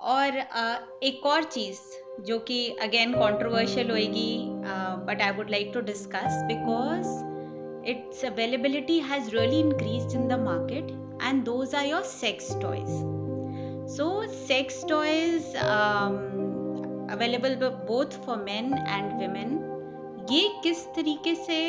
और एक और चीज़ जो कि अगेन कंट्रोवर्शियल होएगी, but I would like to discuss because its availability has really increased in the market, and those are your sex toys. So sex toys available both for men and women, ये किस तरीके से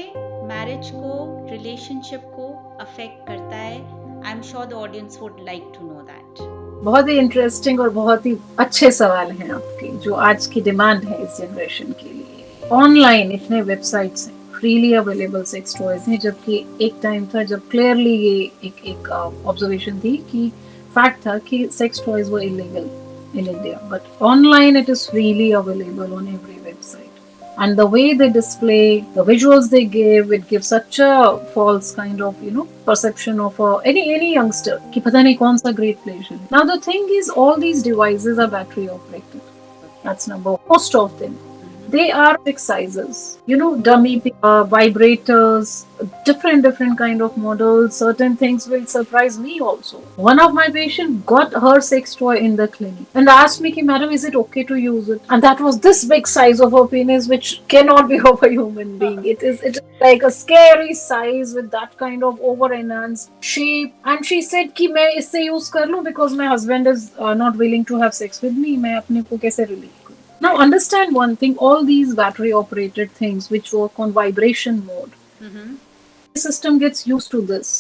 marriage को, relationship को affect करता है? I am sure the audience would like to know that. बहुत ही इंटरेस्टिंग और बहुत ही अच्छे सवाल हैं आपके, जो आज की डिमांड है इस जनरेशन के लिए. ऑनलाइन इतने वेबसाइट्स हैं, फ्रीली अवेलेबल सेक्स टॉयज हैं, जबकि एक टाइम था जब क्लियरली ये एक ऑब्जर्वेशन थी कि फैक्ट था कि sex toys were illegal in India, but online it is freely available on every website. And the way they display, the visuals they give, it gives such a false kind of perception of any youngster कि पता नहीं कौन सा great pleasure. Now the thing is, all these devices are battery operated. That's number one. Most of them, they are fixed sizes, dummy vibrators, different kind of models. Certain things will surprise me also. One of my patient got her sex toy in the clinic and asked me, madam, is it okay to use it? And that was this big size of her penis, which cannot be of a human being. It is like a scary size with that kind of over enhanced shape. And she said कि मैं इससे use कर लूँ because my husband is not willing to have sex with me. मैं अपने को कैसे relieve? Now understand one thing, all these battery operated things which work on vibration mode, the system gets used to this.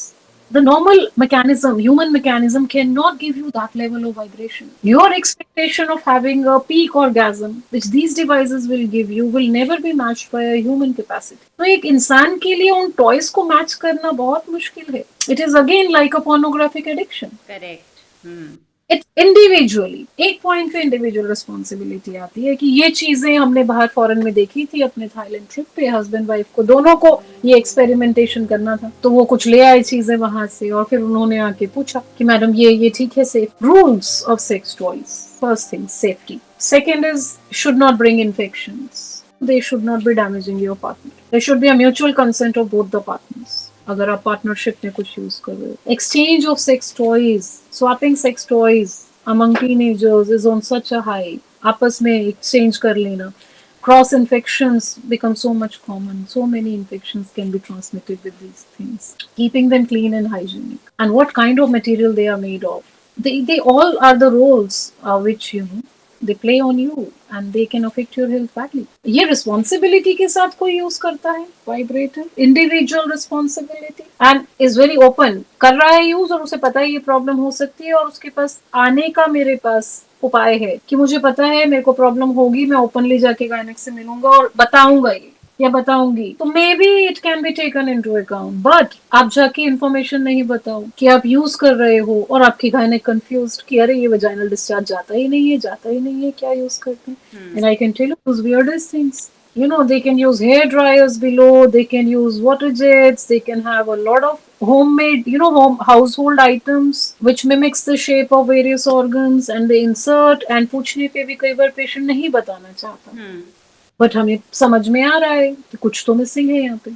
The normal mechanism, human mechanism, cannot give you that level of vibration. Your expectation of having a peak orgasm, which these devices will give you, will never be matched by a human capacity. तो एक इंसान के लिए उन toys को match करना बहुत मुश्किल है. It is again like a pornographic addiction. Correct. It individually एक पॉइंट पे इंडिविजुअल रिस्पॉन्सिबिलिटी आती है कि ये चीजें हमने बाहर फॉरेन में देखी थी अपने थाईलैंड ट्रिप पे, हस्बैंड वाइफ को दोनों को ये एक्सपेरिमेंटेशन करना था, तो वो कुछ ले आए चीजें वहां से और फिर उन्होंने आके पूछा कि मैडम ये ठीक है safe. Rules of sex toys, first thing safety, second is should not bring infections, they should not be damaging your partner, there should be a mutual consent of both the partners. अगर आप partnership में कुछ use कर रहे हो, exchange of sex toys, swapping sex toys among teenagers is on such a high. आपस में exchange कर लेना. Cross infections become so much common. So many infections can be transmitted with these things. Keeping them clean and hygienic. And what kind of material they are made of. They all are the roles which they play on you and they can affect your health badly. ये responsibility के साथ कोई use करता है vibrator, individual responsibility, and is very open, कर रहा है use और उसे पता है ये प्रॉब्लम हो सकती है और उसके पास आने का मेरे पास उपाय है कि मुझे पता है मेरे को प्रॉब्लम होगी, मैं ओपनली जाके गायनेक से मिलूंगा और बताऊंगा ये या बताऊंगी, तो may be it can be taken into account. But आप जाके इन्फॉर्मेशन नहीं बताओ कि आप यूज कर रहे हो और आपकी गायनेक कंफ्यूज्ड कि अरे ये वजाइनल डिस्चार्ज जाता ही नहीं है, क्या यूज करते हैं. And I can tell you those weirdest things. They can use hair dryers below, they can use water jets, they can have a lot of homemade, household items which mimics the shape of various organs and they insert. And पूछने पे भी कई बार patient नहीं बताना चाहता, but हमें समझ में आ रहा है कि कुछ तो मिसिंग है यहाँ पे.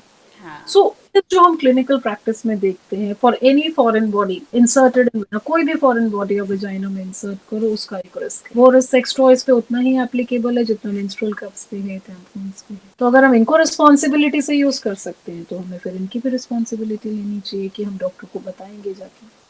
सो जो हम क्लिनिकल प्रैक्टिस में देखते हैं, for any foreign body inserted in, कोई भी फॉरेन बॉडी या वजाइना में इंसर्ट करो, उसका एक रिस्क है. वो रिस्क सेक्स टॉयज पे उतना ही एप्लीकेबल है जितना मेंस्ट्रुअल कप्स पे है, टैम्पॉन्स पे है. तो अगर हम इनको रिस्पॉन्सिबिलिटी से यूज कर सकते हैं तो हमें फिर इनकी भी रिस्पॉन्सिबिलिटी लेनी चाहिए कि हम डॉक्टर को बताएंगे जाके.